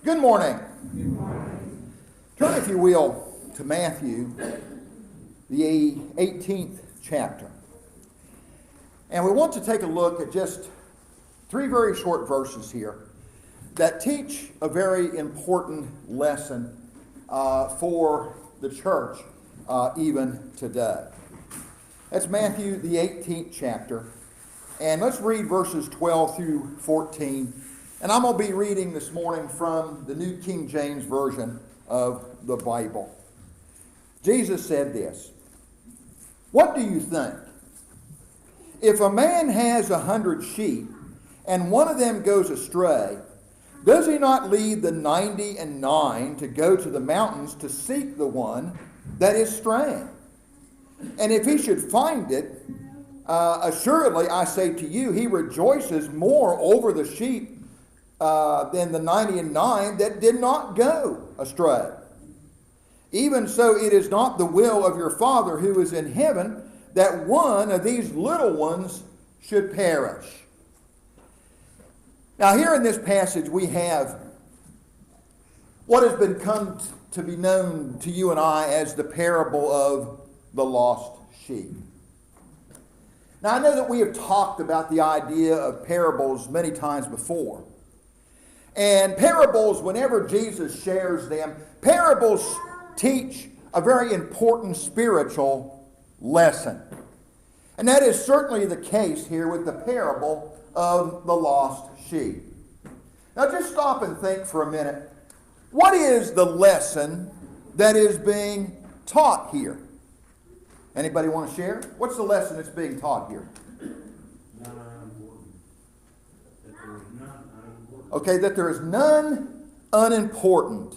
Good morning. Turn, if you will, to Matthew, the 18th chapter. And we want to take a look at just three very short verses here that teach a very important lesson for the church even today. That's Matthew, the 18th chapter. And let's read verses 12 through 14. And I'm going to be reading this morning from the New King James Version of the Bible. Jesus said this, "What do you think? If a man has 100 sheep, and one of them goes astray, does he not leave the 99 to go to the mountains to seek the one that is straying? And if he should find it, assuredly I say to you, he rejoices more over the sheep than the 99 that did not go astray. Even so, it is not the will of your Father who is in heaven that one of these little ones should perish." Now, here in this passage, we have what has been come to be known to you and I as the parable of the lost sheep. Now, I know that we have talked about the idea of parables many times before. And parables, whenever Jesus shares them, parables teach a very important spiritual lesson. And that is certainly the case here with the parable of the lost sheep. Now just stop and think for a minute. What is the lesson that is being taught here? Anybody want to share? What's the lesson that's being taught here? Okay, that there is none unimportant.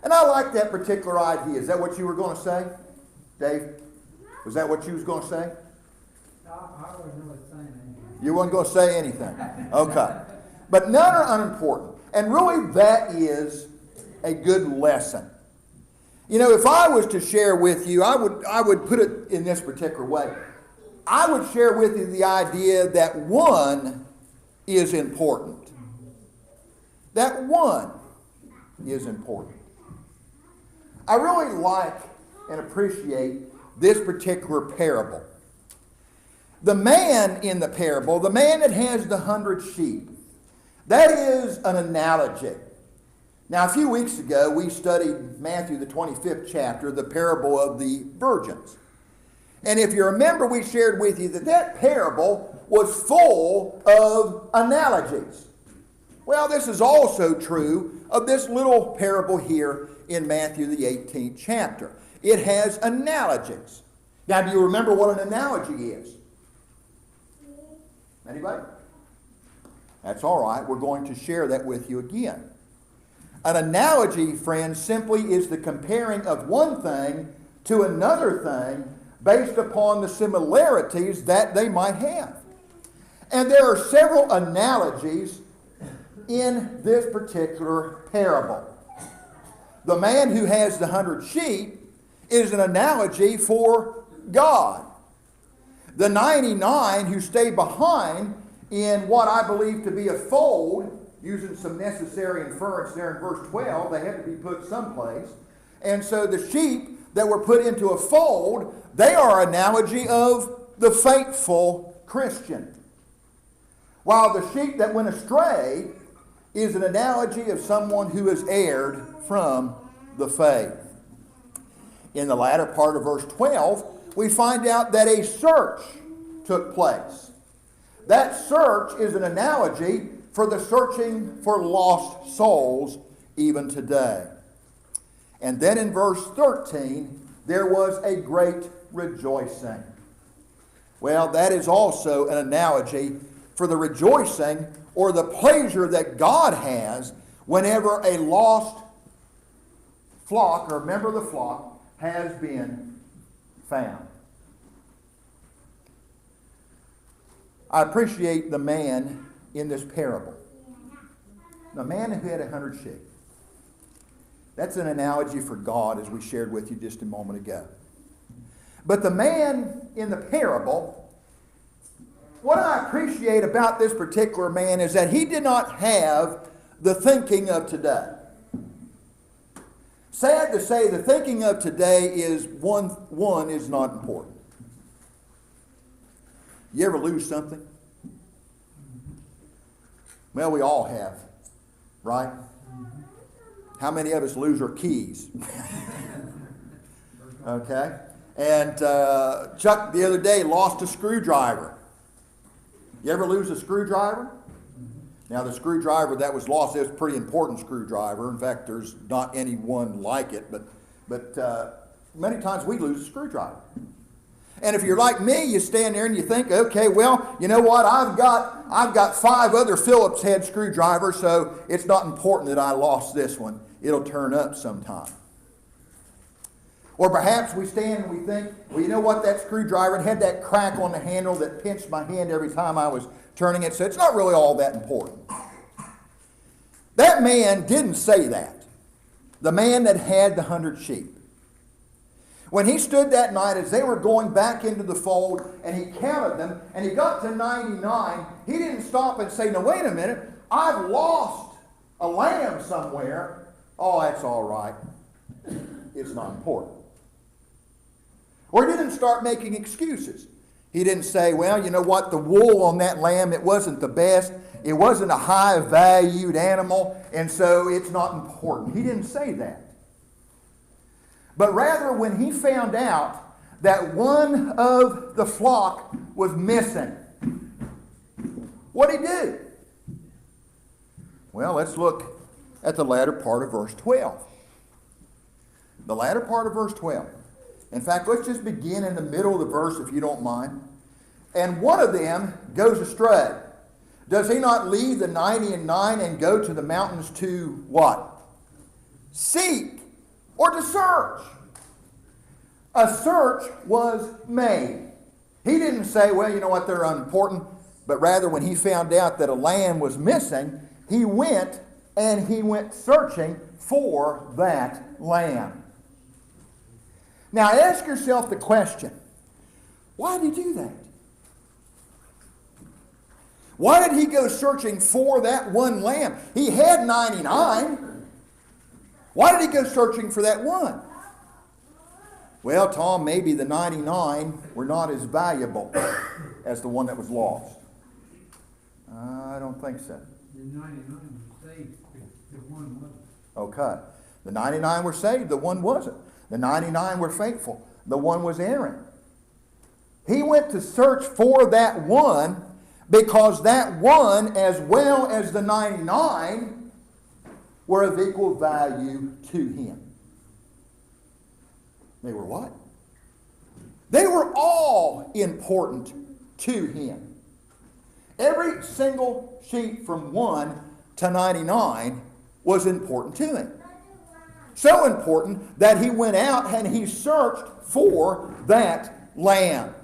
And I like that particular idea. Is that what you were going to say, Dave? Was that what you was going to say? I wasn't really saying anything. You weren't going to say anything. Okay. But none are unimportant. And really that is a good lesson. You know, if I was to share with you, I would put it in this particular way. I would share with you the idea that one is important. That one is important. I really like and appreciate this particular parable. The man in the parable, the man that has the 100 sheep, that is an analogy. Now, a few weeks ago, we studied Matthew, the 25th chapter, the parable of the virgins. And if you remember, we shared with you that that parable was full of analogies. Well, this is also true of this little parable here in Matthew, the 18th chapter. It has analogies. Now, do you remember what an analogy is? Anybody? That's all right. We're going to share that with you again. An analogy, friends, simply is the comparing of one thing to another thing based upon the similarities that they might have. And there are several analogies in this particular parable. The man who has the 100 sheep is an analogy for God. The 99 who stay behind in what I believe to be a fold, using some necessary inference there in verse 12, they had to be put someplace. And so the sheep that were put into a fold, they are an analogy of the faithful Christian. While the sheep that went astray is an analogy of someone who has erred from the faith. In the latter part of verse 12, we find out that a search took place. That search is an analogy for the searching for lost souls even today. And then in verse 13, there was a great rejoicing. Well, that is also an analogy for the rejoicing or the pleasure that God has whenever a lost flock or member of the flock has been found. I appreciate the man in this parable. The man who had 100 sheep. That's an analogy for God, as we shared with you just a moment ago. But the man in the parable, what I appreciate about this particular man is that he did not have the thinking of today. Sad to say, the thinking of today is one is not important. You ever lose something? Well, we all have, right? How many of us lose our keys? Okay? And Chuck the other day lost a screwdriver. You ever lose a screwdriver? Now, the screwdriver that was lost is a pretty important screwdriver. In fact, there's not any one like it, but many times we lose a screwdriver. And if you're like me, you stand there and you think, okay, well, you know what? I've got 5 other Phillips head screwdrivers, so it's not important that I lost this one. It'll turn up sometime. Or perhaps we stand and we think, well, you know what? That screwdriver, it had that crack on the handle that pinched my hand every time I was turning it, so it's not really all that important. That man didn't say that. The man that had the 100 sheep. When he stood that night as they were going back into the fold and he counted them and he got to 99, he didn't stop and say, now wait a minute, I've lost a lamb somewhere. Oh, that's all right. It's not important. Or he didn't start making excuses. He didn't say, well, you know what, the wool on that lamb, it wasn't the best. It wasn't a high-valued animal, and so it's not important. He didn't say that. But rather, when he found out that one of the flock was missing, what did he do? Well, let's look at the latter part of verse 12. The latter part of verse 12. In fact, let's just begin in the middle of the verse, if you don't mind. And one of them goes astray. Does he not leave the 99 and go to the mountains to what? Seek or to search. A search was made. He didn't say, well, you know what, they're unimportant. But rather, when he found out that a lamb was missing, he went searching for that lamb. Now ask yourself the question, why did he do that? Why did he go searching for that one lamb? He had 99. Why did he go searching for that one? Well, Tom, maybe the 99 were not as valuable as the one that was lost. I don't think so. The 99 was saved, the one wasn't. Okay. The 99 were saved, the one wasn't. The 99 were faithful. The one was Aaron. He went to search for that one because that one, as well as the 99, were of equal value to him. They were what? They were all important to him. Every single sheep from 1 to 99 was important to him. So important that he went out and he searched for that lamb.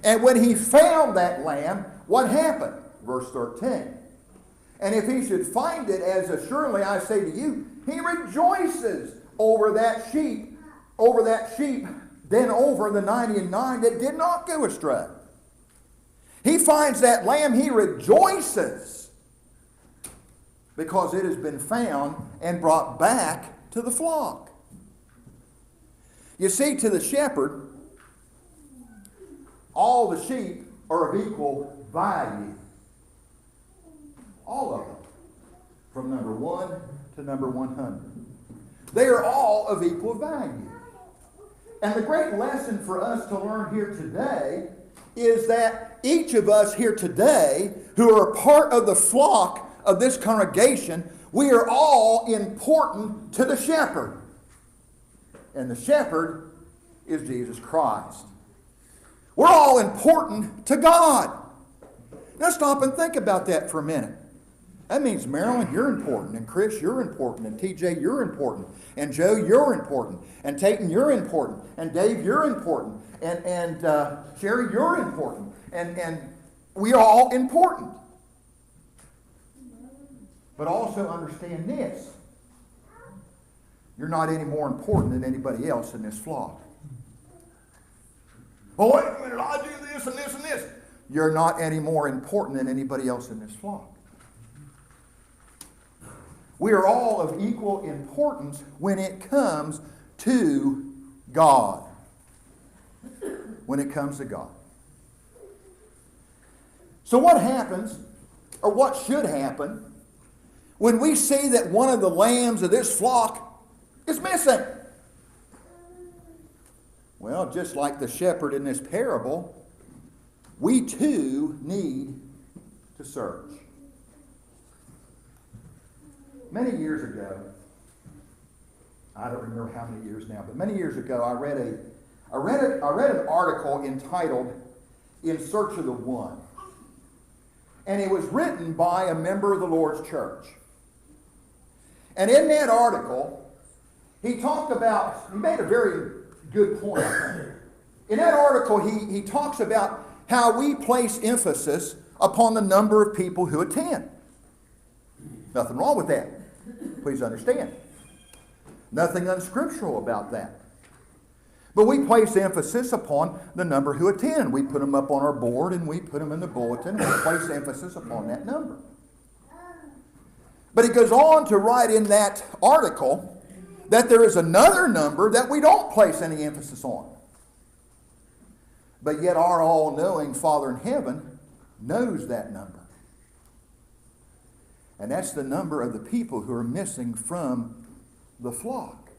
And when he found that lamb, what happened? Verse 13. And if he should find it, as assuredly I say to you, he rejoices over that sheep, then over the 99 that did not go astray. He finds that lamb, he rejoices because it has been found and brought back to the flock. You see, to the shepherd, all the sheep are of equal value. All of them. From number 1 to number 100. They are all of equal value. And the great lesson for us to learn here today is that each of us here today, who are a part of the flock of this congregation, we are all important to the shepherd. And the shepherd is Jesus Christ. We're all important to God. Now stop and think about that for a minute. That means Marilyn, you're important, and Chris, you're important, and TJ, you're important, and Joe, you're important, and Tayton, you're important, and Dave, you're important, and Sherry, you're important, and we are all important. But also understand this. You're not any more important than anybody else in this flock. Oh, wait a minute, I do this and this and this. You're not any more important than anybody else in this flock. We are all of equal importance when it comes to God. When it comes to God. So what happens, or what should happen, when we see that one of the lambs of this flock is missing? Well, just like the shepherd in this parable, we too need to search. Many years ago, I don't remember how many years now, but many years ago, I read an article entitled "In Search of the One," and it was written by a member of the Lord's Church. And in that article, he made a very good point. In that article, he talks about how we place emphasis upon the number of people who attend. Nothing wrong with that. Please understand. Nothing unscriptural about that. But we place emphasis upon the number who attend. We put them up on our board and we put them in the bulletin and we place emphasis upon that number. But he goes on to write in that article that there is another number that we don't place any emphasis on. But yet our all-knowing Father in heaven knows that number. And that's the number of the people who are missing from the flock.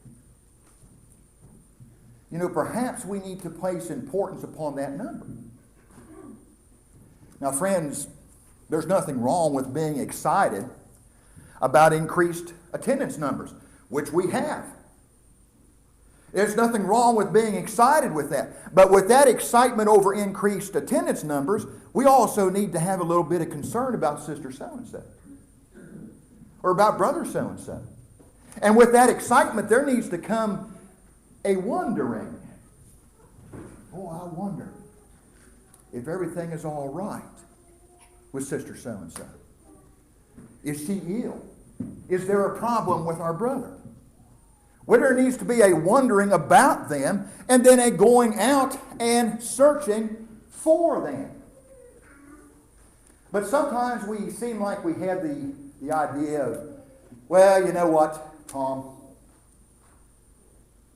You know, perhaps we need to place importance upon that number. Now, friends, there's nothing wrong with being excited about increased attendance numbers, which we have. There's nothing wrong with being excited with that. But with that excitement over increased attendance numbers, we also need to have a little bit of concern about Sister so-and-so. Or about Brother so-and-so. And with that excitement, there needs to come a wondering. Oh, I wonder if everything is all right with Sister so-and-so. Is she ill? Is there a problem with our brother? Well, there needs to be a wondering about them and then a going out and searching for them. But sometimes we seem like we have the idea of, well, you know what, Tom?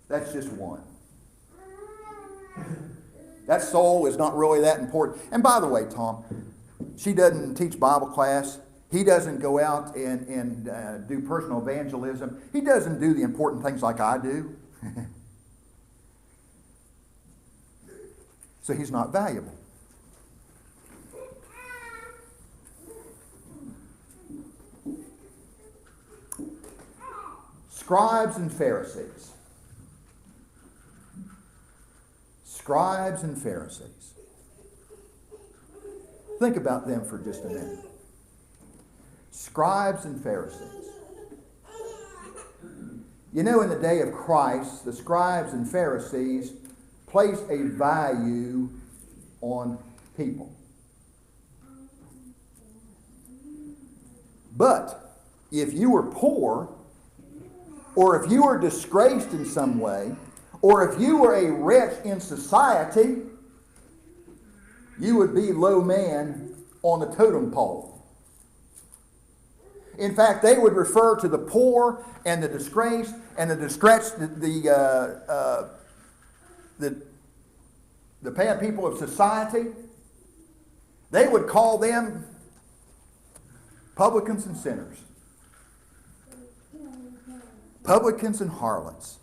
That's just one. That soul is not really that important. And by the way, Tom, she doesn't teach Bible class. He doesn't go out and do personal evangelism. He doesn't do the important things like I do. So he's not valuable. Scribes and Pharisees. Scribes and Pharisees. Think about them for just a minute. Scribes and Pharisees. You know, in the day of Christ, the scribes and Pharisees placed a value on people. But if you were poor, or if you were disgraced in some way, or if you were a wretch in society, you would be low man on the totem pole. In fact, they would refer to the poor and the disgraced and the distressed, the bad people of society. They would call them publicans and sinners. Publicans and harlots.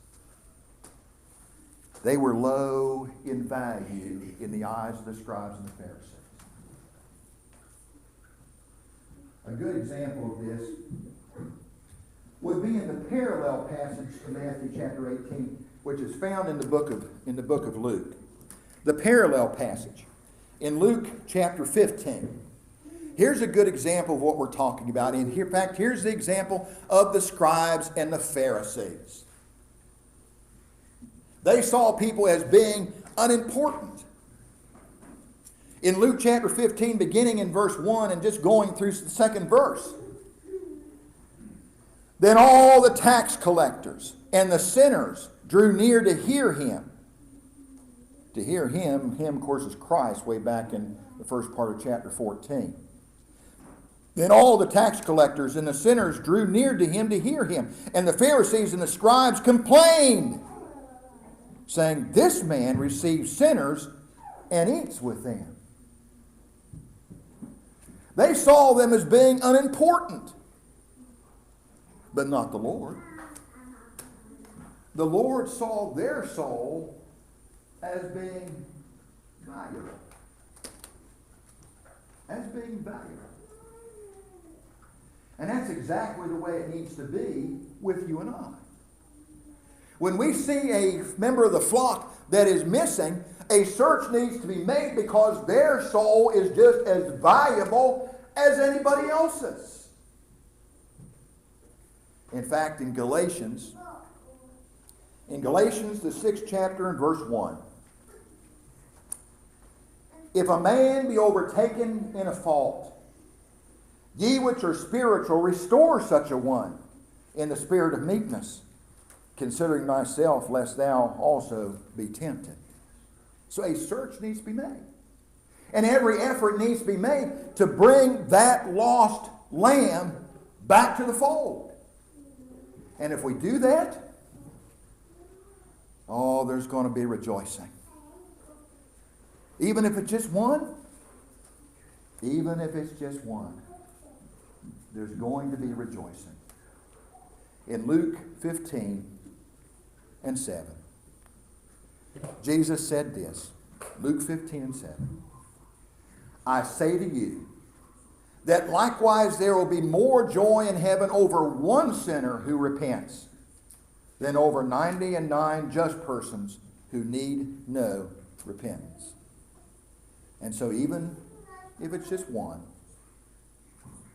They were low in value in the eyes of the scribes and the Pharisees. A good example of this would be in the parallel passage to Matthew chapter 18, which is found in the book of Luke. The parallel passage in Luke chapter 15. Here's a good example of what we're talking about. In fact, here's the example of the scribes and the Pharisees. They saw people as being unimportant. In Luke chapter 15, beginning in verse 1 and just going through the second verse. Then all the tax collectors and the sinners drew near to hear him. To hear him, of course, is Christ, way back in the first part of chapter 14. Then all the tax collectors and the sinners drew near to him to hear him. And the Pharisees and the scribes complained, saying, "This man receives sinners and eats with them." They saw them as being unimportant, but not the Lord. The Lord saw their soul as being valuable. As being valuable. And that's exactly the way it needs to be with you and I. When we see a member of the flock that is missing, a search needs to be made because their soul is just as valuable as anybody else's. In fact, in Galatians, the 6th chapter and verse 1, if a man be overtaken in a fault, ye which are spiritual, restore such a one in the spirit of meekness, considering thyself, lest thou also be tempted. So a search needs to be made. And every effort needs to be made to bring that lost lamb back to the fold. And if we do that, oh, there's going to be rejoicing. Even if it's just one, even if it's just one, there's going to be rejoicing. In Luke 15 and 7, Jesus said this, Luke 15 and 7, I say to you, that likewise there will be more joy in heaven over one sinner who repents than over 99 just persons who need no repentance. And so even if it's just one,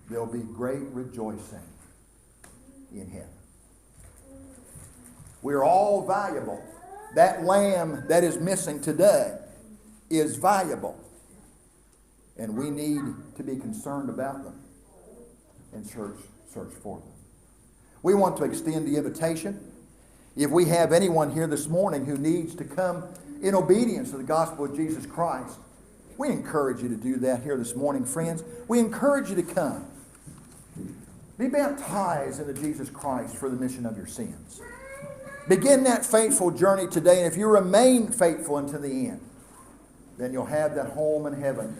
there'll be great rejoicing in heaven. We're all valuable. That lamb that is missing today is valuable. And we need to be concerned about them and search for them. We want to extend the invitation. If we have anyone here this morning who needs to come in obedience to the gospel of Jesus Christ, we encourage you to do that here this morning, friends. We encourage you to come. Be baptized into Jesus Christ for the remission of your sins. Begin that faithful journey today, and if you remain faithful unto the end, then you'll have that home in heaven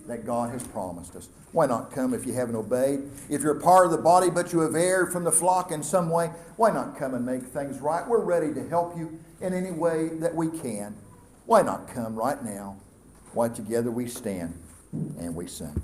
that God has promised us. Why not come if you haven't obeyed? If you're a part of the body but you have erred from the flock in some way, why not come and make things right? We're ready to help you in any way that we can. Why not come right now? Why together we stand and we sing.